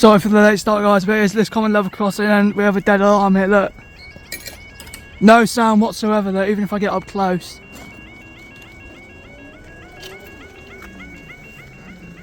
Sorry for the late start, guys, but it's this common level crossing and we have a dead alarm here, look. No sound whatsoever though, even if I get up close.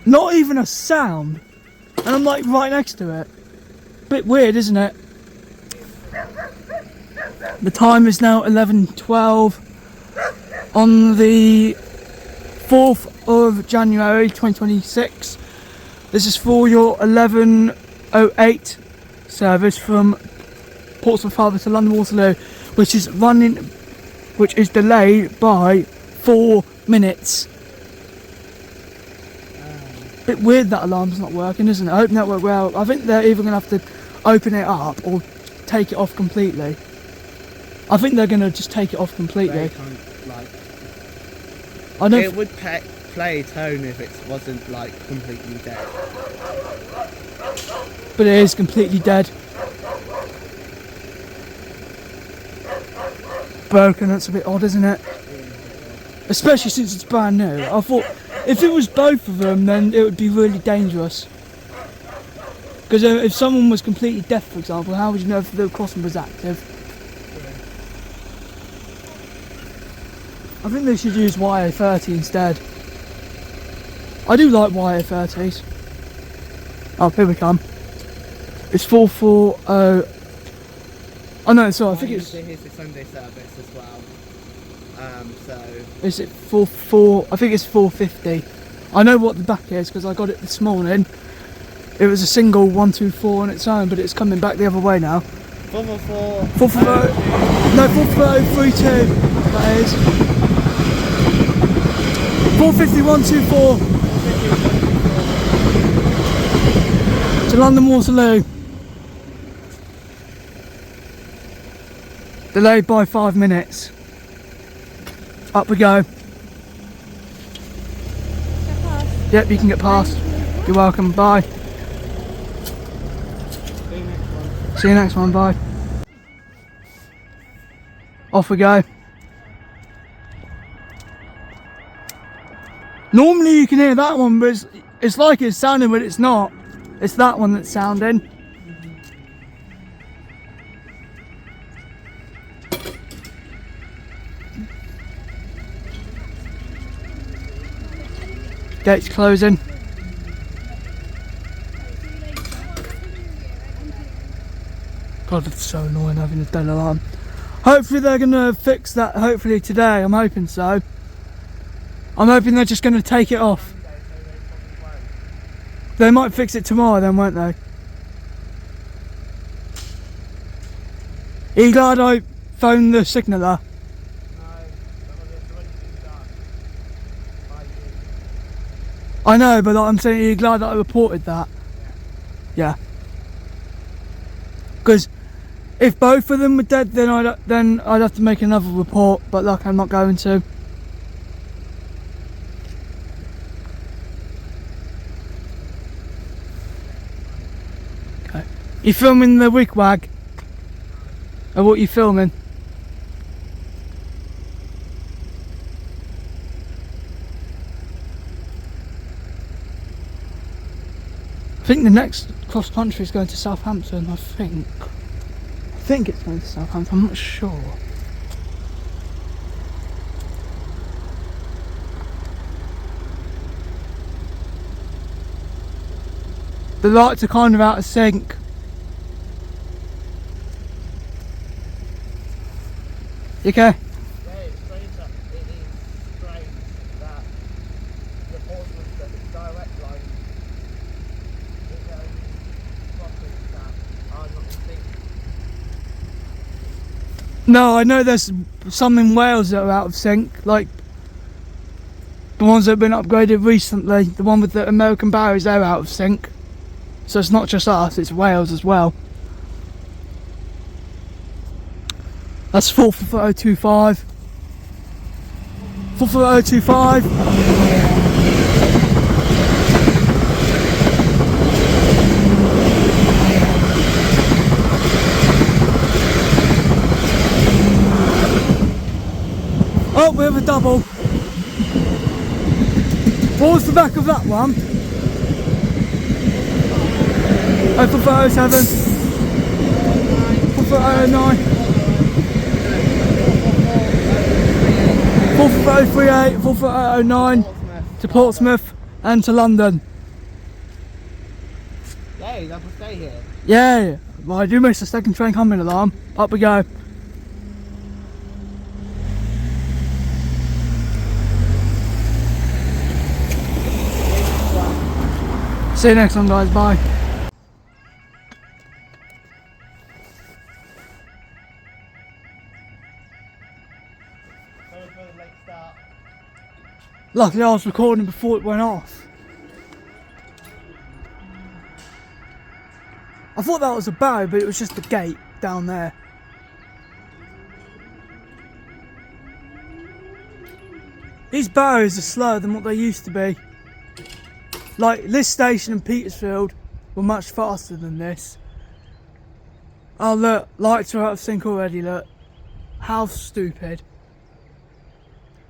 Not even a sound. And I'm like right next to it. Bit weird, isn't it? The time is now 11:12 on the 4th of January 2026. This is for your 11:08 service from Portsmouth Harbour to London Waterloo, which is delayed by 4 minutes. Bit weird that alarm's not working, isn't it? I hope that worked well. I think they're either going to have to open it up or take it off completely. I think they're going to just take it off completely. I don't. It would play a tone if it wasn't like completely dead. But it is completely dead. Broken, that's a bit odd, isn't it? Especially since it's brand new. I thought if it was both of them, then it would be really dangerous. Because if someone was completely deaf, for example, how would you know if the crossing was active? I think they should use YA30 instead. I do like YA30s. Oh, here we come. It's 440. Oh no, sorry, I think it's... Here's the Sunday service as well. So... Is it 44? I think it's 450. I know what the back is because I got it this morning. It was a single 124 on its own, but it's coming back the other way now. 444. 440. No, 44032. That is. 450 124. To London Waterloo. Delayed by 5 minutes. Up we go. Yep, you can get past. You're welcome. Bye. See you next one. Bye. Off we go. Normally you can hear that one, but it's like it's sounding, but it's not. It's that one that's sounding. Gates closing. God, it's so annoying having a dead alarm. Hopefully they're going to fix that, hopefully today, I'm hoping so. I'm hoping they're just going to take it off. They might fix it tomorrow then, won't they? Are you glad I phoned the signaller? I know, but I'm saying, are you glad that I reported that? Yeah. Because if both of them were dead, then I'd have to make another report. But like, I'm not going to. Okay. You filming the wigwag? Or what you filming? I think the next cross country is going to Southampton, I think. I think it's going to Southampton, I'm not sure. The lights are kind of out of sync. You okay? No, I know there's some in Wales that are out of sync, like the ones that have been upgraded recently, the one with the American barriers, they're out of sync. So it's not just us, it's Wales as well. That's 44025. 44025. Oh, we have a double. What was the back of that one? 04407 44009 44038 44009 to Portsmouth and to London. Hey, that will stay here. Yeah, well, I do miss the second train coming alarm. Up we go. See you next time, guys. Bye. Sorry for the late start. Luckily, I was recording before it went off. I thought that was a barrier, but it was just the gate down there. These barriers are slower than what they used to be. Like, Liss station and Petersfield were much faster than this. Oh look, lights are out of sync already, look. How stupid.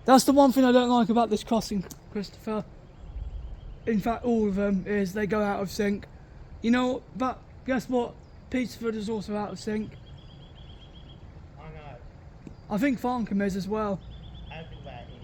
That's the one thing I don't like about this crossing, Christopher. In fact, all of them is they go out of sync. You know, but guess what? Petersfield is also out of sync. I know. I think Farnham is as well. Everywhere is.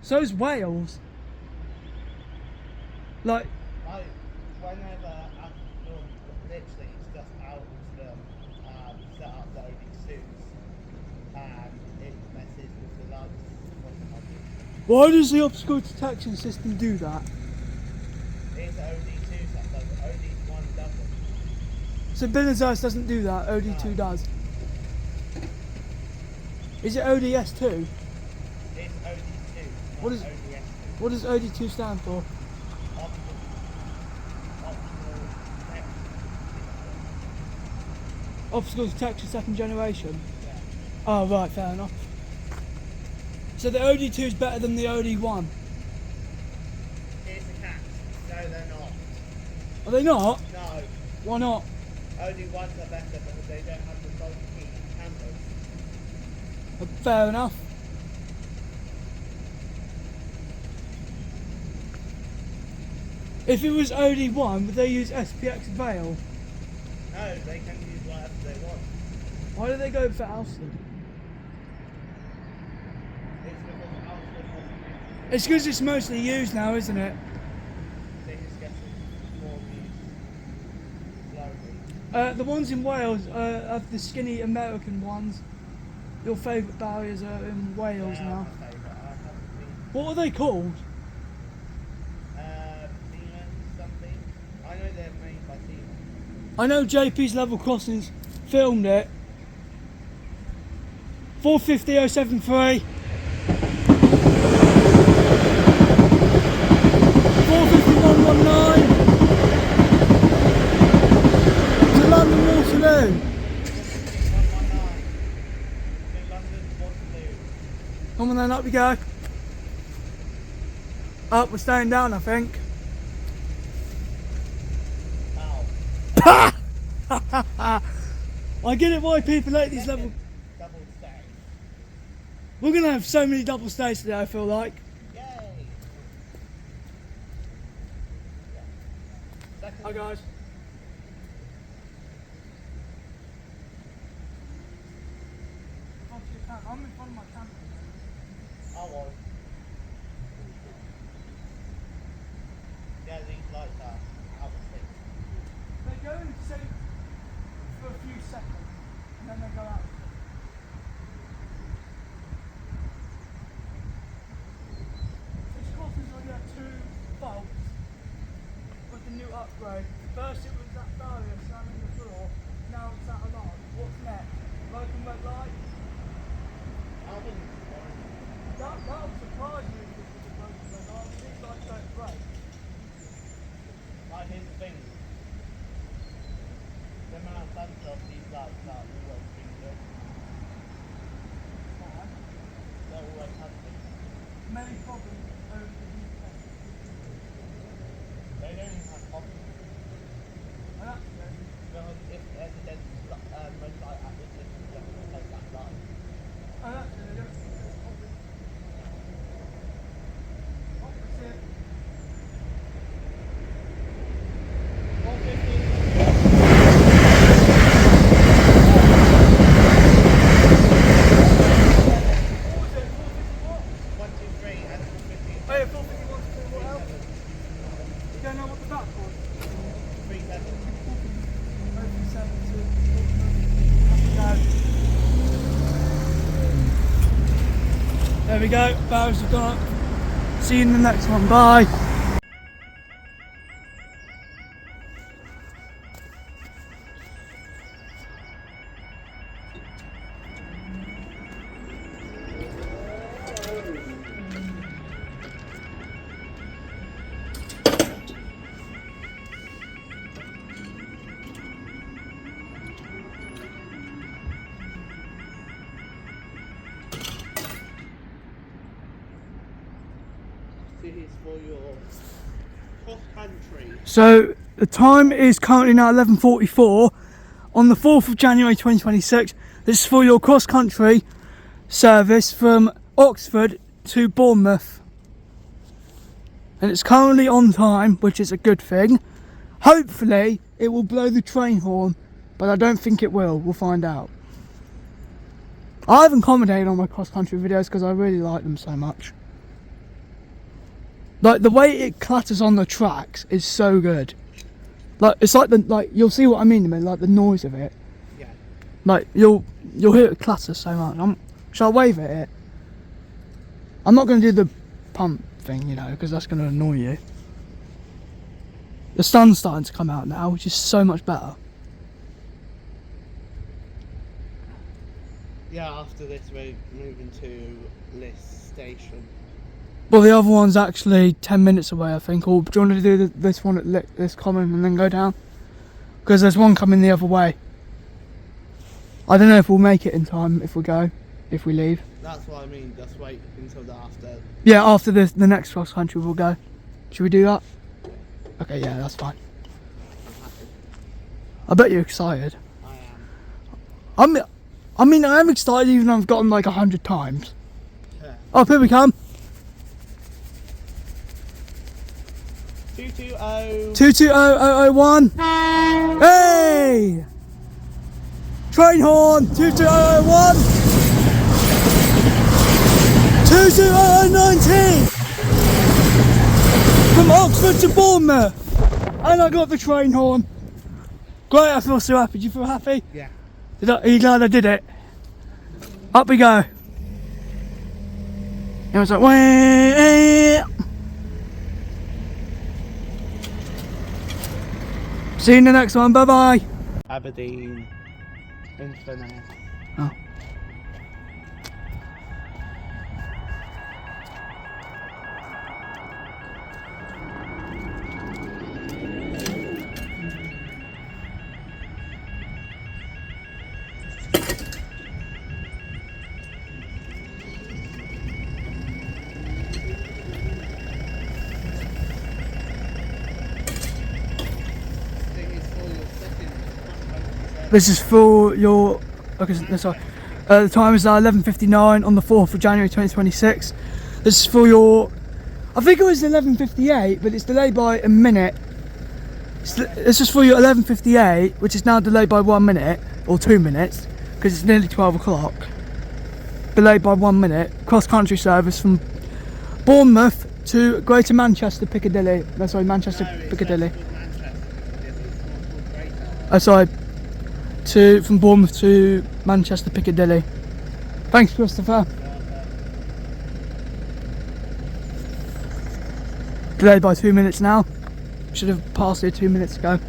So is Wales. Like, Whenever I film, literally it's just out of film, set up the OD2s, and it messes with the lights. why does the obstacle detection system do that? It's OD2 that does it, OD1 doesn't. So Benazir's doesn't do that, OD2 does. Is it ODS2? It's OD2, not What is- ODS2. What does OD2 stand for? Obstacle detection second generation? Yeah. Oh right, fair enough. So the OD2 is better than the OD1? Here's the catch. No, they're not. Are they not? No. Why not? OD1s are better because they don't have the multi-key cameras. Fair enough. If it was OD1, would they use SPX Veil? No, they can use whatever they want. Why do they go for Alston? It's because Alfred wasn't It's because it's mostly used now, isn't it? they just get more used slowly. The ones in Wales are the skinny American ones. Your favourite barriers are in Wales They are now. my favourite. I haven't been What are they called? Zealand something. I know they're made by Zealand. I know JP's Level Crossings filmed it. 450073. 45119. To London Waterloo. 119. To London, Waterloo. Come on then, up we go. Up, we're staying down, I think. Ow. I get it why people like these level. Double stack. We're gonna have so many double stays today, I feel like. Yay. Second. Hi guys. I'm in front of my camera. I was. Yeah, these lights are out of sync. They go in sync for a few seconds and then they go out. This crossing's already had 2 faults with the new upgrade. First it was that barrier slamming the floor, now it's that alarm. What's next? Broken red light? I wouldn't worry. That would surprise me if this was a broken red light. These lights don't break. Right, here's the thing. The amount of thunder of these lights are always been good. They always have been. Many problems over the weekend. They don't even have problems. And that's good. Because if there's a dead red light at this distance, they're going to take that light. And that's good. They don't think there's problems. Opposite. 150. Oh yeah, 451 to what else? You don't know what the back was? 37. 037 to there we go, barrels have gone up. See you in the next one, bye. This is for your cross country. So the time is currently now 11:44 on the 4th of January 2026. This is for your cross country service from Oxford to Bournemouth. And it's currently on time, which is a good thing. Hopefully it will blow the train horn, but I don't think it will. We'll find out. I haven't commentated on my cross country videos because I really like them so much. Like the way it clatters on the tracks is so good. Like it's like you'll see what I mean. Like the noise of it. Yeah. Like you'll hear it clatter so much. Shall I wave at it? I'm not going to do the pump thing, you know, because that's going to annoy you. The sun's starting to come out now, which is so much better. Yeah, after this we're moving to Liss station. Well, the other one's actually 10 minutes away, I think. Or do you want to do this one at this common and then go down? Because there's one coming the other way. I don't know if we'll make it in time if we leave. That's what I mean, just wait until the after. Yeah, after the next cross country we'll go. Should we do that? Okay, yeah, that's fine. I'm happy. I bet you're excited. I am. I mean, I am excited even though I've gotten like 100 times. Yeah. Oh, here we come. 220. 220001. Hey! Train horn. 22001. 22019. From Oxford to Bournemouth. And I got the train horn. Great, I feel so happy. Do you feel happy? Yeah. Are you glad I did it? Up we go. It was like, wah. See you in the next one, bye bye. Aberdeen. Inverness. Oh. This is for your. Okay, no, sorry. The time is now 11:59 on the 4th of January 2026. This is for your. I think it was 11:58, but it's delayed by a minute. This is for your 11:58, which is now delayed by 1 minute or 2 minutes because it's nearly 12 o'clock. Delayed by 1 minute. Cross country service from Bournemouth to Greater Manchester Piccadilly. No, sorry, Manchester Piccadilly. Oh, sorry. From Bournemouth to Manchester Piccadilly. Thanks, Christopher. Delayed by 2 minutes now. Should have passed here 2 minutes ago.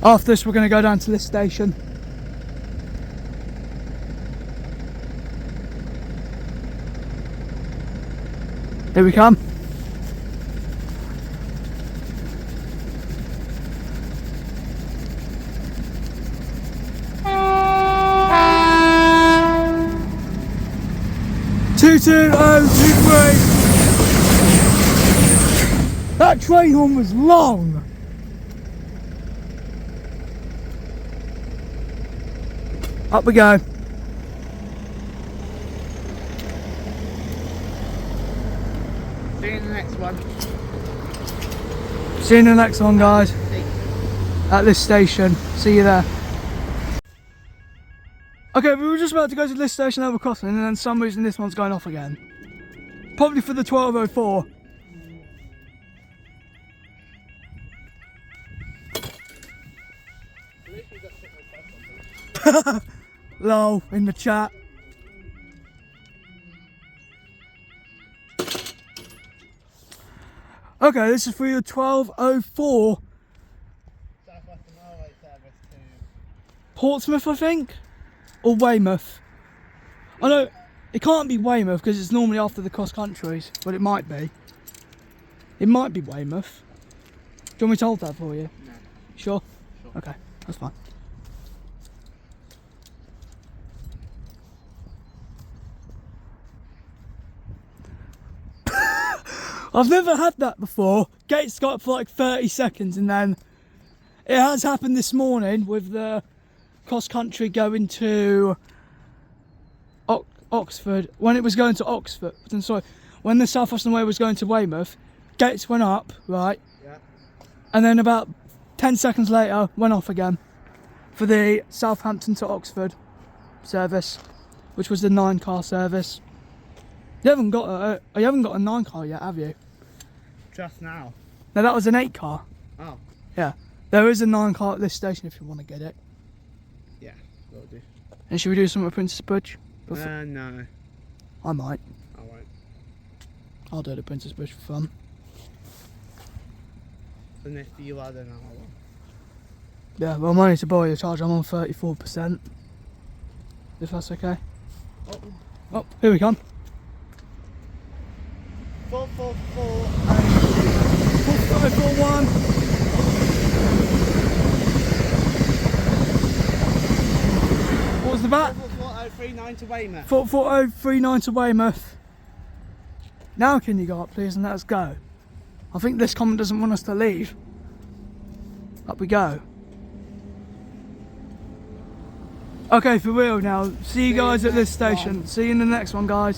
After this, we're going to go down to Liss station. Here we come. Two, 2-0-2-3. That train horn was long. Up we go. See you in the next one. See you in the next one, guys. At this station. See you there. Okay, we were just about to go to this station over crossing, and then for some reason this one's going off again. Probably for the 1204. Lol, in the chat. Okay, this is for your 1204 Southwestern Railway service to Portsmouth, I think? Or Weymouth. I know it can't be Weymouth because it's normally after the cross countries, but it might be. It might be Weymouth. Do you want me to hold that for you? No. Sure? Sure. Okay, that's fine. I've never had that before. Gates got for like 30 seconds and then it has happened this morning with the cross country going to Oxford. When it was going to Oxford, when the South Western Way was going to Weymouth, gates went up, right? Yeah. And then about 10 seconds later, went off again for the Southampton to Oxford service, which was the 9-car service. You haven't got a 9-car yet, have you? Just now. No, that was an 8-car. Oh. Yeah. There is a 9-car at this station if you want to get it. Yeah, will do. And should we do something at Princess Bridge? No. I might. I won't. I'll do it at Princess Bridge for fun. And if you are, then I will. Yeah, well, money to borrow your charge. I'm on 34%. If that's okay. Oh. Oh, here we come. 444. 4541. What was the VAT? 44039 to Weymouth. 44039 to Weymouth. Now can you go up please and let us go? I think this comment doesn't want us to leave. Up we go. Okay, for real now. See you guys at this station. See you in the next one, guys.